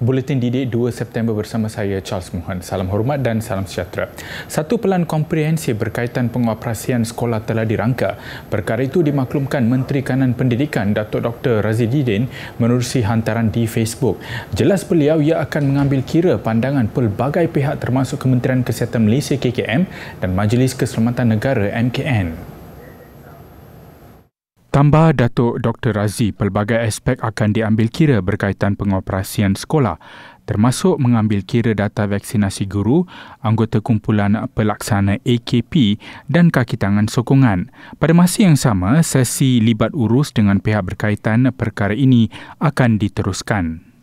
Buletin Didik 2 September bersama saya Charles Mohan. Salam hormat dan salam sejahtera. Satu pelan komprehensif berkaitan pengoperasian sekolah telah dirangka. Perkara itu dimaklumkan Menteri Kanan Pendidikan Datuk Dr. Razidin menerusi hantaran di Facebook. Jelas beliau ia akan mengambil kira pandangan pelbagai pihak termasuk Kementerian Kesihatan Malaysia KKM dan Majlis Keselamatan Negara MKN. Tambah Datuk Dr. Razi, pelbagai aspek akan diambil kira berkaitan pengoperasian sekolah, termasuk mengambil kira data vaksinasi guru, anggota kumpulan pelaksana AKP dan kaki tangan sokongan. Pada masa yang sama, sesi libat urus dengan pihak berkaitan perkara ini akan diteruskan.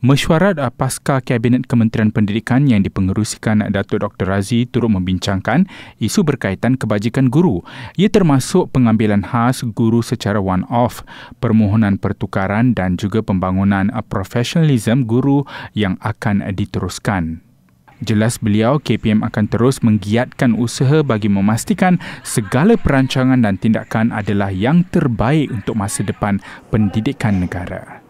Mesyuarat Pasca Kabinet Kementerian Pendidikan yang dipengerusikan Datuk Dr. Razi turut membincangkan isu berkaitan kebajikan guru. Ia termasuk pengambilan khas guru secara one-off, permohonan pertukaran dan juga pembangunan profesionalism guru yang akan diteruskan. Jelas beliau, KPM akan terus menggiatkan usaha bagi memastikan segala perancangan dan tindakan adalah yang terbaik untuk masa depan pendidikan negara.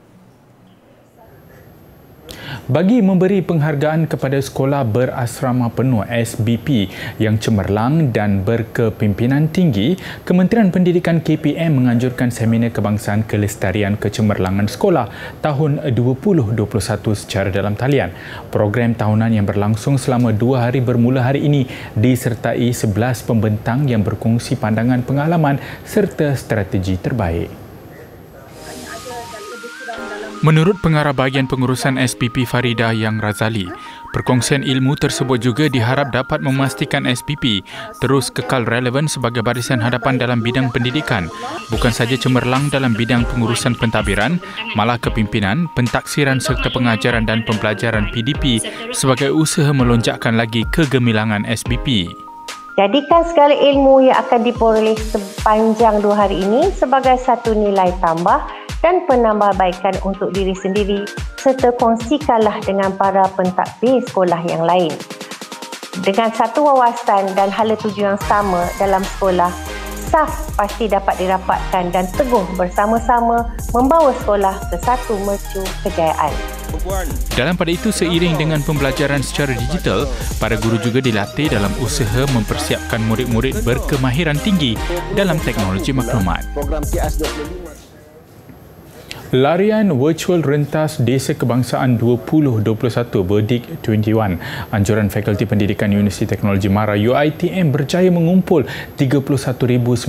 Bagi memberi penghargaan kepada sekolah berasrama penuh SBP yang cemerlang dan berkepimpinan tinggi, Kementerian Pendidikan KPM menganjurkan Seminar Kebangsaan Kelestarian Kecemerlangan Sekolah tahun 2021 secara dalam talian. Program tahunan yang berlangsung selama 2 hari bermula hari ini disertai 11 pembentang yang berkongsi pandangan pengalaman serta strategi terbaik. Menurut Pengarah Bahagian Pengurusan SPP Faridah Yang Razali, perkongsian ilmu tersebut juga diharap dapat memastikan SPP terus kekal relevan sebagai barisan hadapan dalam bidang pendidikan, bukan sahaja cemerlang dalam bidang pengurusan pentadbiran, malah kepimpinan, pentaksiran serta pengajaran dan pembelajaran PDP sebagai usaha melonjakkan lagi kegemilangan SPP. Jadikan segala ilmu yang akan diperoleh sepanjang 2 hari ini sebagai satu nilai tambah dan penambahbaikan untuk diri sendiri serta kongsikanlah dengan para pentadbir sekolah yang lain. Dengan satu wawasan dan hala tuju yang sama dalam sekolah, SAF pasti dapat dirapatkan dan teguh bersama-sama membawa sekolah ke satu mercu kejayaan. Dalam pada itu, seiring dengan pembelajaran secara digital, para guru juga dilatih dalam usaha mempersiapkan murid-murid berkemahiran tinggi dalam teknologi maklumat. Larian virtual rentas Desa Kebangsaan 2021 Berdik 21, anjuran Fakulti Pendidikan Universiti Teknologi MARA UiTM berjaya mengumpul 31,921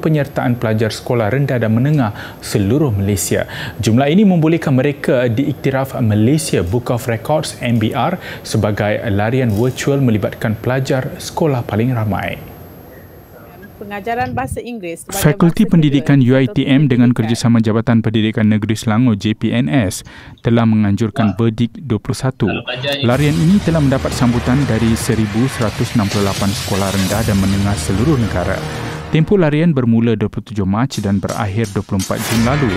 penyertaan pelajar sekolah rendah dan menengah seluruh Malaysia. Jumlah ini membolehkan mereka diiktiraf Malaysia Book of Records MBR sebagai larian virtual melibatkan pelajar sekolah paling ramai. Pengajaran bahasa Inggeris. Fakulti Pendidikan UiTM dengan kerjasama Jabatan Pendidikan Negeri Selangor JPNS telah menganjurkan Berdik 21. Larian ini telah mendapat sambutan dari 1,168 sekolah rendah dan menengah seluruh negara. Tempoh larian bermula 27 Mac dan berakhir 24 Jun lalu.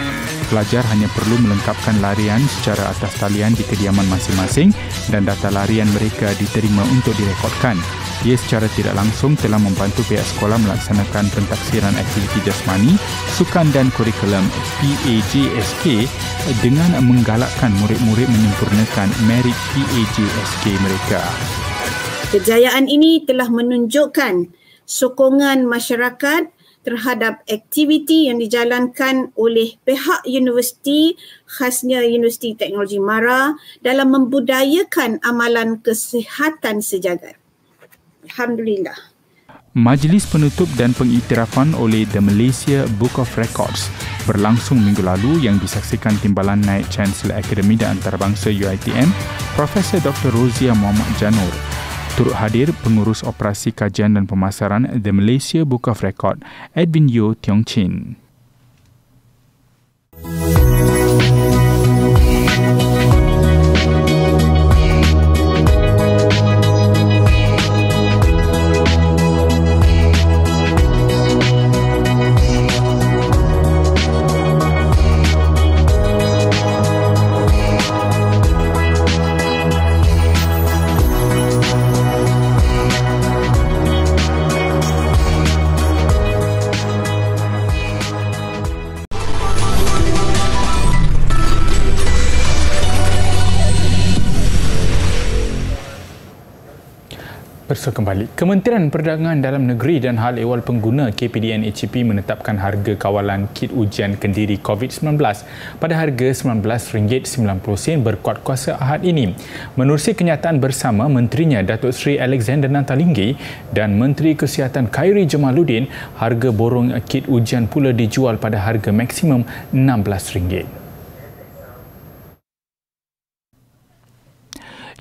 Pelajar hanya perlu melengkapkan larian secara atas talian di kediaman masing-masing dan data larian mereka diterima untuk direkodkan. Ia secara tidak langsung telah membantu pihak sekolah melaksanakan pentaksiran aktiviti jasmani, sukan dan kurikulum PAJSK dengan menggalakkan murid-murid menyempurnakan merit PAJSK mereka. Kejayaan ini telah menunjukkan sokongan masyarakat terhadap aktiviti yang dijalankan oleh pihak universiti, khasnya Universiti Teknologi MARA dalam membudayakan amalan kesihatan sejagat. Alhamdulillah. Majlis penutup dan pengiktirafan oleh The Malaysia Book of Records berlangsung minggu lalu yang disaksikan Timbalan Naib Chancellor Akademi dan Antarabangsa UiTM, Profesor Dr. Rozia Muhammad Janur. Turut hadir pengurus operasi kajian dan pemasaran The Malaysia Book of Record, Edwin Yeo Tiong Chin. Bersua kembali. Kementerian Perdagangan Dalam Negeri dan Hal Ehwal Pengguna KPDN HCP menetapkan harga kawalan kit ujian kendiri COVID-19 pada harga RM19.90 berkuat kuasa Ahad ini. Menerusi kenyataan bersama Menterinya Datuk Seri Alexander Nantalinggi dan Menteri Kesihatan Khairi Jamaluddin, harga borong kit ujian pula dijual pada harga maksimum RM16.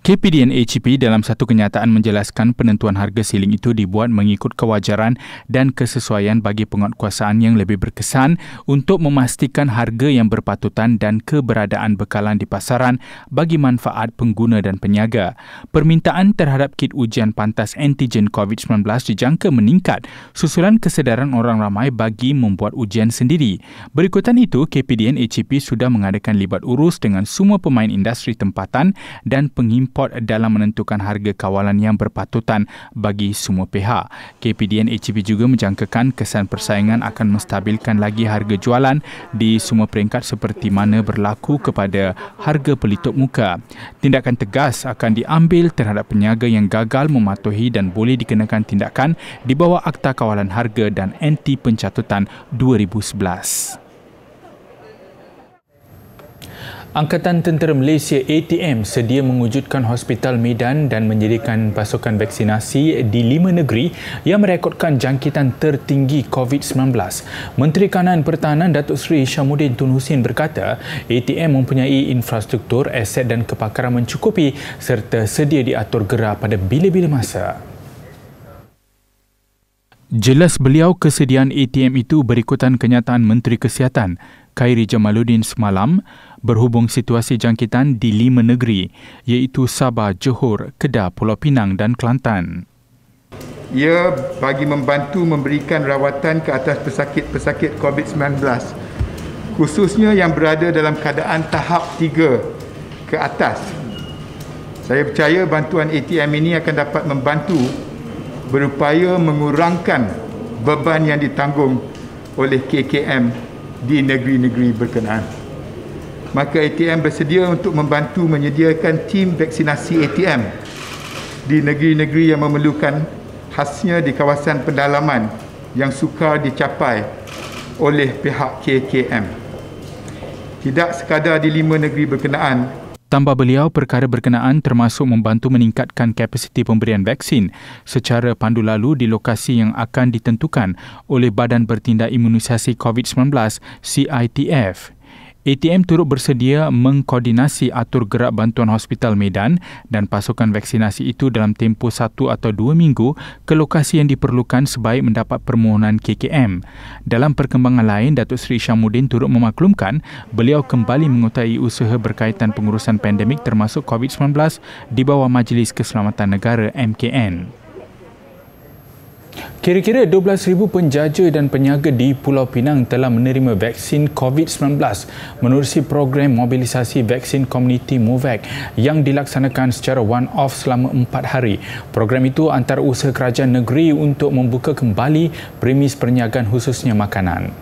KPDN HCP dalam satu kenyataan menjelaskan penentuan harga siling itu dibuat mengikut kewajaran dan kesesuaian bagi penguatkuasaan yang lebih berkesan untuk memastikan harga yang berpatutan dan keberadaan bekalan di pasaran bagi manfaat pengguna dan peniaga. Permintaan terhadap kit ujian pantas antigen COVID-19 dijangka meningkat susulan kesedaran orang ramai bagi membuat ujian sendiri. Berikutan itu, KPDN HCP sudah mengadakan libat urus dengan semua pemain industri tempatan dan pengimport dalam menentukan harga kawalan yang berpatutan bagi semua pihak. KPDN HCP juga menjangkakan kesan persaingan akan menstabilkan lagi harga jualan di semua peringkat seperti mana berlaku kepada harga pelitup muka. Tindakan tegas akan diambil terhadap peniaga yang gagal mematuhi dan boleh dikenakan tindakan di bawah Akta Kawalan Harga dan Anti Pencatutan 2011. Angkatan Tentera Malaysia ATM sedia mewujudkan Hospital Medan dan menyediakan pasukan vaksinasi di 5 negeri yang merekodkan jangkitan tertinggi COVID-19. Menteri Kanan Pertahanan Datuk Seri Hishamuddin Tun Hussein berkata, ATM mempunyai infrastruktur, aset dan kepakaran mencukupi serta sedia diatur gerak pada bila-bila masa. Jelas beliau kesediaan ATM itu berikutan kenyataan Menteri Kesihatan Khairi Jamaluddin semalam berhubung situasi jangkitan di 5 negeri iaitu Sabah, Johor, Kedah, Pulau Pinang dan Kelantan. Ia bagi membantu memberikan rawatan ke atas pesakit-pesakit COVID-19 khususnya yang berada dalam keadaan tahap 3 ke atas. Saya percaya bantuan ATM ini akan dapat membantu berupaya mengurangkan beban yang ditanggung oleh KKM di negeri-negeri berkenaan. Maka ATM bersedia untuk membantu menyediakan tim vaksinasi ATM di negeri-negeri yang memerlukan, khasnya di kawasan pendalaman yang sukar dicapai oleh pihak KKM. Tidak sekadar di 5 negeri berkenaan. Tambah beliau, perkara berkenaan termasuk membantu meningkatkan kapasiti pemberian vaksin secara pandu lalu di lokasi yang akan ditentukan oleh Badan Bertindak Imunisasi COVID-19 CITF. ATM turut bersedia mengkoordinasi atur gerak bantuan Hospital Medan dan pasukan vaksinasi itu dalam tempoh 1 atau 2 minggu ke lokasi yang diperlukan sebaik mendapat permohonan KKM. Dalam perkembangan lain, Datuk Seri Hishamuddin turut memaklumkan beliau kembali mengutai usaha berkaitan pengurusan pandemik termasuk COVID-19 di bawah Majlis Keselamatan Negara MKN. Kira-kira 12,000 penjaja dan peniaga di Pulau Pinang telah menerima vaksin COVID-19 menerusi program mobilisasi vaksin komuniti MOVAC yang dilaksanakan secara one-off selama 4 hari. Program itu antara usaha kerajaan negeri untuk membuka kembali premis perniagaan khususnya makanan.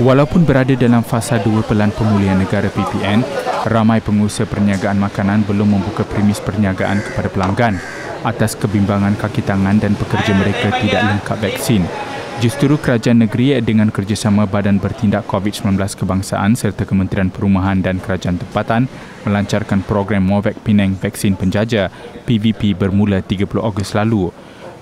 Walaupun berada dalam fasa 2 Pelan Pemulihan Negara PPN, ramai pengusaha perniagaan makanan belum membuka premis perniagaan kepada pelanggan atas kebimbangan kaki tangan dan pekerja mereka tidak lengkap vaksin. Justru kerajaan negeri dengan kerjasama Badan Bertindak COVID-19 Kebangsaan serta Kementerian Perumahan dan Kerajaan Tempatan melancarkan program MOVAC Penang Vaksin Penjaja PVP bermula 30 Ogos lalu.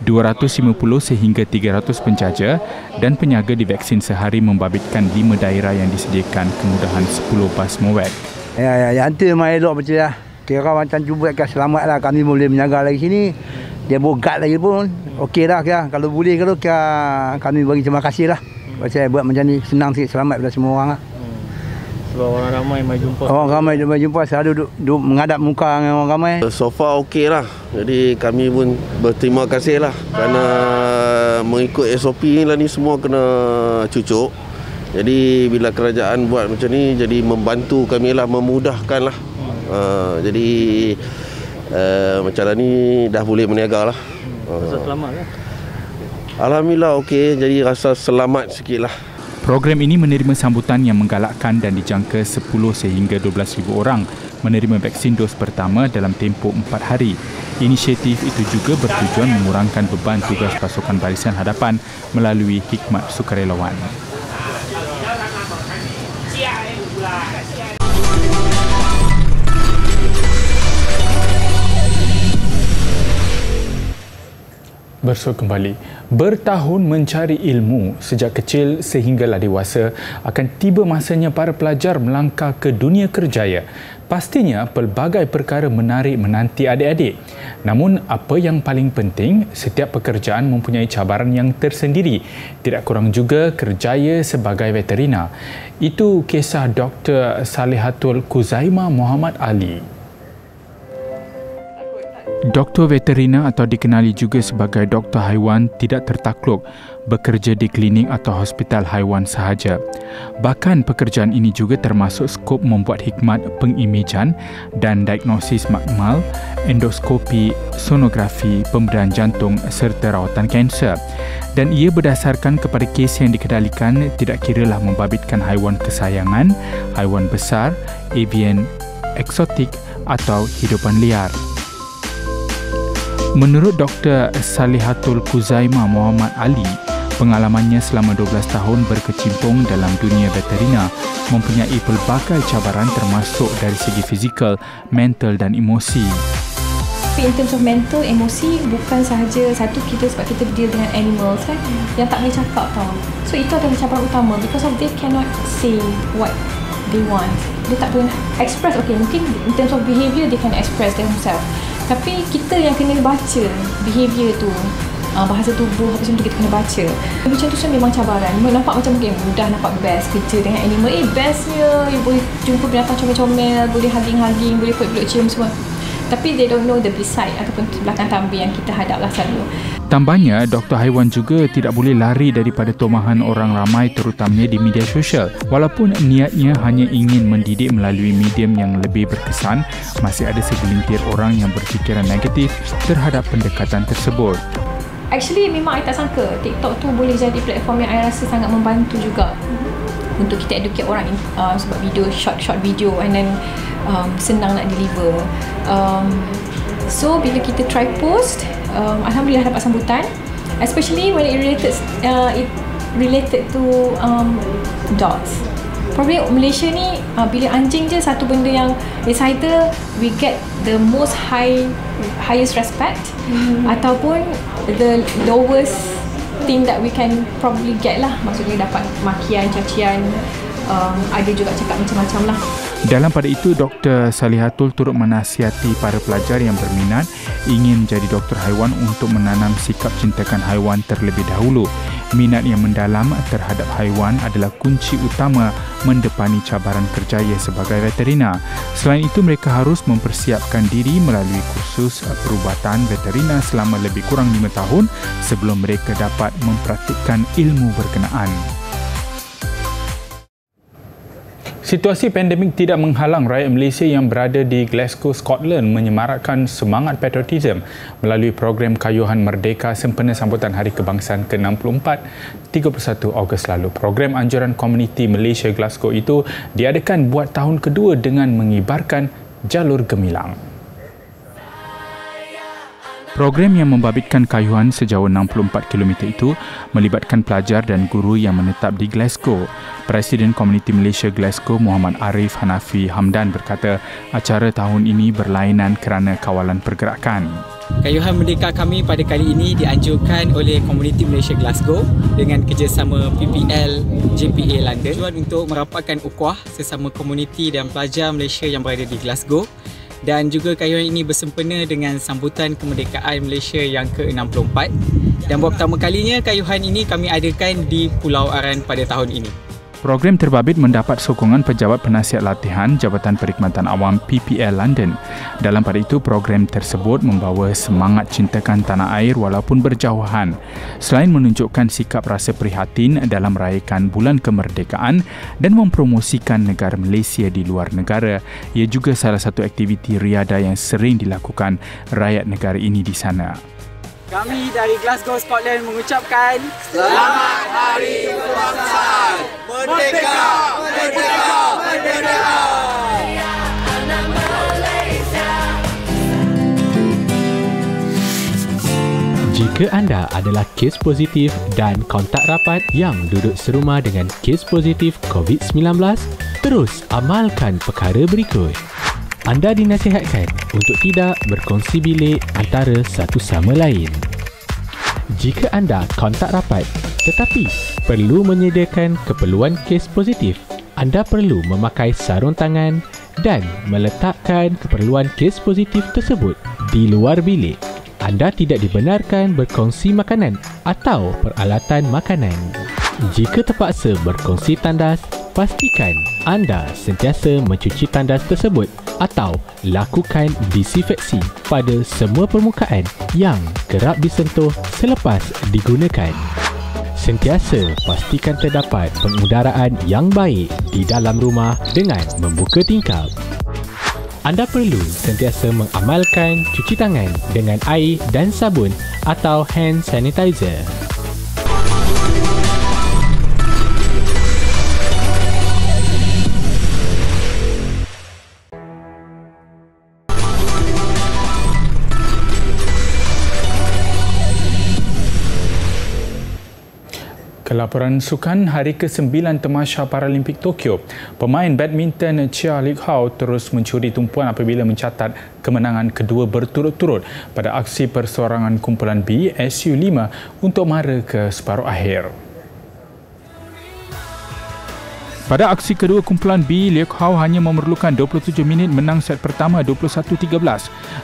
250 sehingga 300 penjaja dan peniaga divaksin sehari membabitkan 5 daerah yang disediakan kemudahan 10 bas MOVAC. Ya, hantar mai elok betul lah. Kira macam cuba kan selamat lah kami boleh menjaga lagi sini. Dia bogat lagi pun okey dah kira. Kalau boleh kalau kira kami bagi terima kasih lah. Pasal buat macam ni senang sikit, selamat pada semua orang lah. Sebab orang ramai mai jumpa. Orang ramai mai jumpa, selalu duduk menghadap muka dengan orang ramai. So far okey lah. Jadi kami pun berterima kasih lah kerana mengikut SOP ni lah ni semua kena cucuk. Jadi bila kerajaan buat macam ni jadi membantu kami lah, memudahkan lah. Jadi macam lah ni dah boleh berniaga lah. Rasa selamat kan? Alhamdulillah okey, jadi rasa selamat sikit lah. Program ini menerima sambutan yang menggalakkan dan dijangka 10 sehingga 12,000 orang menerima vaksin dos pertama dalam tempoh 4 hari. Inisiatif itu juga bertujuan mengurangkan beban tugas pasukan barisan hadapan melalui khidmat sukarelawan. Bersua kembali. Bertahun mencari ilmu sejak kecil sehinggalah dewasa, akan tiba masanya para pelajar melangkah ke dunia kerjaya. Pastinya pelbagai perkara menarik menanti adik-adik. Namun apa yang paling penting, setiap pekerjaan mempunyai cabaran yang tersendiri. Tidak kurang juga kerjaya sebagai veterina. Itu kisah Dr. Salihatul Kuzaimah Muhammad Ali. Doktor veterina atau dikenali juga sebagai doktor haiwan tidak tertakluk bekerja di klinik atau hospital haiwan sahaja. Bahkan pekerjaan ini juga termasuk skop membuat khidmat pengimejan dan diagnosis makmal, endoskopi, sonografi, pemberian jantung serta rawatan kanser. Dan ia berdasarkan kepada kes yang dikendalikan, tidak kiralah membabitkan haiwan kesayangan, haiwan besar, avian, eksotik atau hidupan liar. Menurut Dr. Salihatul Kuzaimah Muhammad Ali, pengalamannya selama 12 tahun berkecimpung dalam dunia veterina mempunyai pelbagai cabaran termasuk dari segi fizikal, mental dan emosi. In terms of mental, emosi bukan sahaja satu kita sebab kita deal dengan animals kan yang tak boleh cakap tau. So itu adalah cabaran utama because of they cannot say what they want. Dia tak boleh express, okay mungkin in terms of behaviour they can express themselves. Tapi kita yang kena baca behaviour tu, bahasa tubuh apa semua kita kena baca. Macam tu memang cabaran. Nampak macam mungkin mudah, nampak best kerja dengan animal. Bestnya you boleh jumpa binatang comel-comel, boleh hugging-hugging, boleh peluk cium semua. Tapi they don't know the beside ataupun belakang tambah yang kita hadaplah selalu. Tambahnya, doktor haiwan juga tidak boleh lari daripada tomahan orang ramai terutamanya di media sosial. Walaupun niatnya hanya ingin mendidik melalui medium yang lebih berkesan, masih ada segelintir orang yang berfikiran negatif terhadap pendekatan tersebut. Actually, memang I tak sangka TikTok tu boleh jadi platform yang I rasa sangat membantu juga untuk kita educate orang sebab video, short video and then senang nak deliver. So, bila kita try post, Alhamdulillah dapat sambutan, especially when it related to dogs. Probably Malaysia ni bila anjing je satu benda yang it's either we get the highest respect ataupun the lowest thing that we can probably get lah, maksudnya dapat makian, cacian, ada juga cakap macam-macam lah. Dalam pada itu, Dr. Salihatul turut menasihati para pelajar yang berminat ingin menjadi doktor haiwan untuk menanam sikap cintakan haiwan terlebih dahulu. Minat yang mendalam terhadap haiwan adalah kunci utama mendepani cabaran kerjaya sebagai veterina. Selain itu, mereka harus mempersiapkan diri melalui kursus perubatan veterina selama lebih kurang 5 tahun sebelum mereka dapat mempraktikkan ilmu berkenaan. Situasi pandemik tidak menghalang rakyat Malaysia yang berada di Glasgow, Scotland menyemarakkan semangat patriotism melalui program Kayuhan Merdeka sempena sambutan Hari Kebangsaan ke-64 31 Ogos lalu. Program anjuran komuniti Malaysia Glasgow itu diadakan buat tahun kedua dengan mengibarkan jalur gemilang. Program yang membabitkan kayuhan sejauh 64 km itu melibatkan pelajar dan guru yang menetap di Glasgow. Presiden Komuniti Malaysia Glasgow Muhammad Arif Hanafi Hamdan berkata acara tahun ini berlainan kerana kawalan pergerakan. Kayuhan Merdeka kami pada kali ini dianjurkan oleh Komuniti Malaysia Glasgow dengan kerjasama PPL JPA London. Tujuan untuk merapatkan ukhuwah sesama komuniti dan pelajar Malaysia yang berada di Glasgow. Dan juga kayuhan ini bersempena dengan sambutan kemerdekaan Malaysia yang ke-64. Dan buat pertama kalinya kayuhan ini kami adakan di Pulau Aran pada tahun ini. Program terbabit mendapat sokongan Pejabat Penasihat Latihan Jabatan Perkhidmatan Awam PPL London. Dalam pada itu, program tersebut membawa semangat cintakan tanah air walaupun berjauhan. Selain menunjukkan sikap rasa prihatin dalam merayakan bulan kemerdekaan dan mempromosikan negara Malaysia di luar negara, ia juga salah satu aktiviti riadah yang sering dilakukan rakyat negara ini di sana. Kami dari Glasgow, Scotland mengucapkan Selamat Hari Kebangsaan! Merdeka! Merdeka! Merdeka! Jika anda adalah kes positif dan kontak rapat yang duduk serumah dengan kes positif COVID-19, terus amalkan perkara berikut. Anda dinasihatkan untuk tidak berkongsi bilik antara satu sama lain. Jika anda kontak rapat tetapi perlu menyediakan keperluan kes positif, anda perlu memakai sarung tangan dan meletakkan keperluan kes positif tersebut di luar bilik. Anda tidak dibenarkan berkongsi makanan atau peralatan makanan. Jika terpaksa berkongsi tandas, pastikan anda sentiasa mencuci tandas tersebut atau lakukan disinfeksi pada semua permukaan yang kerap disentuh selepas digunakan. Sentiasa pastikan terdapat pengudaraan yang baik di dalam rumah dengan membuka tingkap. Anda perlu sentiasa mengamalkan cuci tangan dengan air dan sabun atau hand sanitizer. Kelaporan sukan hari ke-9 Tamasya Paralimpik Tokyo, pemain badminton Chia Lik Hau terus mencuri tumpuan apabila mencatat kemenangan kedua berturut-turut pada aksi persorangan kumpulan B SU5 untuk mara ke separuh akhir. Pada aksi kedua kumpulan B, Lik Hau hanya memerlukan 27 minit menang set pertama 21-13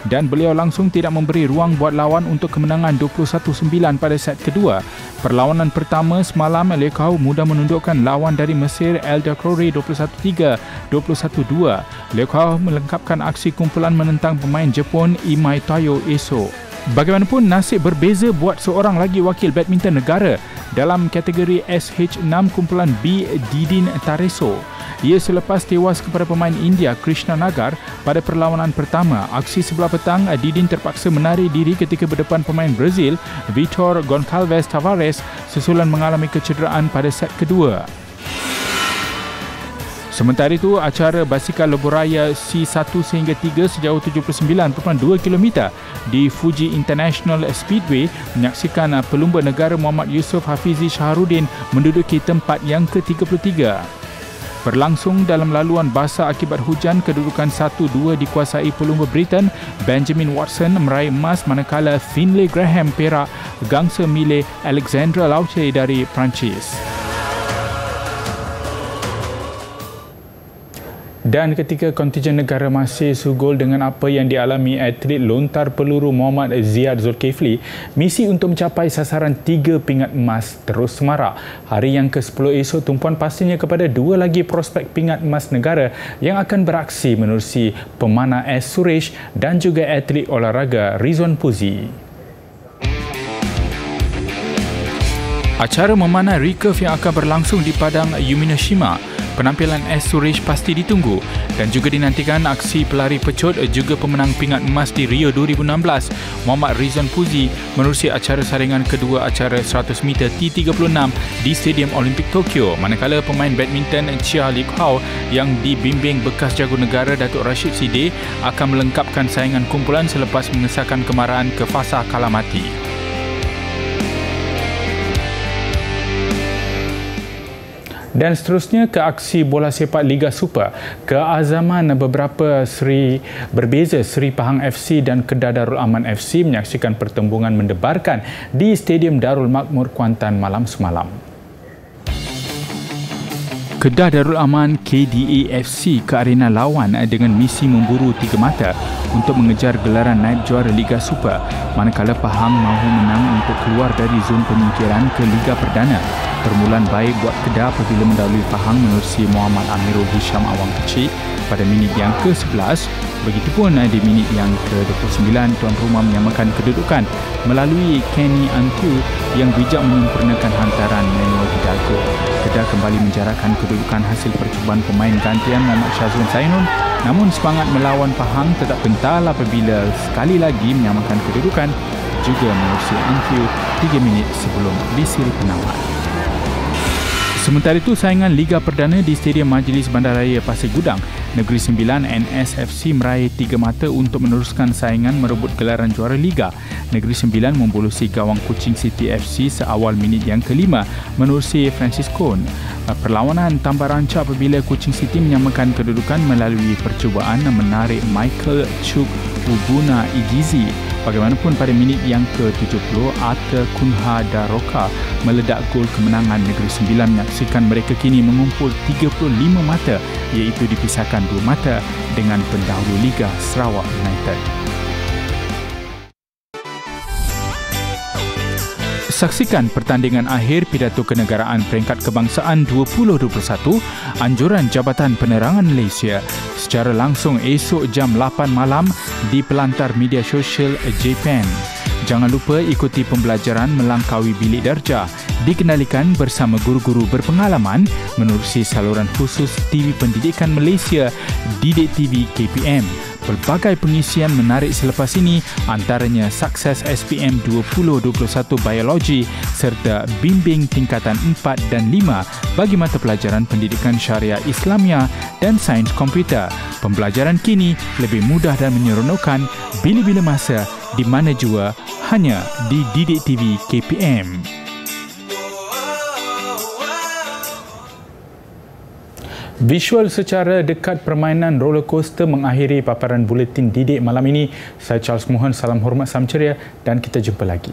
dan beliau langsung tidak memberi ruang buat lawan untuk kemenangan 21-9 pada set kedua. Perlawanan pertama semalam, Lik Hau mudah menundukkan lawan dari Mesir Elder Khoury 21-3, 21-2. Lik Hau melengkapkan aksi kumpulan menentang pemain Jepun Imai Tayo esok. Bagaimanapun, nasib berbeza buat seorang lagi wakil badminton negara dalam kategori SH6 kumpulan B, Didin Tareso. Ia selepas tewas kepada pemain India Krishna Nagar pada perlawanan pertama. Aksi sebelah petang, Didin terpaksa menarik diri ketika berdepan pemain Brazil Vitor Goncalves Tavares susulan mengalami kecederaan pada set kedua. Sementara itu, acara basikal lebuh raya C1 sehingga 3 sejauh 79.2 km di Fuji International Speedway menyaksikan pelumba negara Muhammad Yusof Hafizi Shahrudin menduduki tempat yang ke-33. Berlangsung dalam laluan basah akibat hujan, kedudukan 1-2 dikuasai pelumba Britain Benjamin Watson meraih emas manakala Finlay Graham perak, gangsa milih Alexandra Lauche dari Perancis. Dan ketika kontingen negara masih sugol dengan apa yang dialami atlet lontar peluru Muhammad Ziad Zulkifli, misi untuk mencapai sasaran 3 pingat emas terus semarak. Hari yang ke-10 esok, tumpuan pastinya kepada 2 lagi prospek pingat emas negara yang akan beraksi menerusi pemanah S. Suresh dan juga atlet olahraga Rizwan Puzi. Acara memanah recurve yang akan berlangsung di Padang Yuminoshima. Penampilan S. Suresh pasti ditunggu dan juga dinantikan aksi pelari pecut juga pemenang pingat emas di Rio 2016 Muhammad Rizwan Puzi menerusi acara saringan kedua acara 100 meter T36 di Stadium Olimpik Tokyo, manakala pemain badminton Chia Lik Hau yang dibimbing bekas jago negara Datuk Rashid Sideh akan melengkapkan saingan kumpulan selepas mengesahkan kemarahan ke fasa kalah mati. Dan seterusnya ke aksi bola sepak Liga Super. Keazaman beberapa seri berbeza, Seri Pahang FC dan Kedah Darul Aman FC menyaksikan pertembungan mendebarkan di Stadium Darul Makmur Kuantan malam semalam. Kedah Darul Aman KDA FC ke arena lawan dengan misi memburu 3 mata untuk mengejar gelaran naib juara Liga Super, manakala Pahang mahu menang untuk keluar dari zon penyingkiran ke Liga Perdana. Permulaan baik buat Kedah apabila mendahului Pahang menerusi Muhammad Amirul Hisham Awang Kecil pada minit yang ke-11. Begitupun di minit yang ke-29, tuan rumah menyamakan kedudukan melalui Kenny Anku yang bijak menyempurnakan hantaran Manuel Hidalgo. Kedah kembali menjarakkan kedudukan hasil percubaan pemain gantian Muhammad Syazwan Zainun, namun semangat melawan Pahang tetap kental apabila sekali lagi menyamakan kedudukan juga menerusi Anfield 3 minit sebelum disiri penawar. Sementara itu, saingan Liga Perdana di Stadium Majlis Bandaraya Pasir Gudang, Negeri Sembilan NSFC meraih 3 mata untuk meneruskan saingan merebut gelaran juara Liga. Negeri Sembilan membulusi gawang Kuching City FC seawal minit yang kelima menerusi Francisco. Perlawanan tambah rancak apabila Kuching City menyamakan kedudukan melalui percubaan menarik Michael Chuk Ubuna Igizi. Bagaimanapun pada minit yang ke-70, Arthur Kunha Daroka meledak gol kemenangan. Negeri Sembilan menyaksikan mereka kini mengumpul 35 mata, iaitu dipisahkan 2 mata dengan pendahulu Liga Sarawak United. Saksikan pertandingan akhir Pidato Kenegaraan Peringkat Kebangsaan 2021 Anjuran Jabatan Penerangan Malaysia secara langsung esok jam 8 malam di pelantar media sosial JPEN. Jangan lupa ikuti pembelajaran melangkaui bilik darjah, dikendalikan bersama guru-guru berpengalaman menerusi saluran khusus TV Pendidikan Malaysia Didik TV KPM. Pelbagai pengisian menarik selepas ini, antaranya Sukses SPM 2021 Biologi serta Bimbing Tingkatan 4 dan 5 bagi mata pelajaran Pendidikan Syariah Islamia dan Sains Komputer. Pembelajaran kini lebih mudah dan menyeronokkan bila-bila masa, di mana jua, hanya di Didik TV KPM. Visual secara dekat permainan roller coaster mengakhiri paparan buletin Didik malam ini. Saya Charles Mohan, salam hormat, salam ceria dan kita jumpa lagi.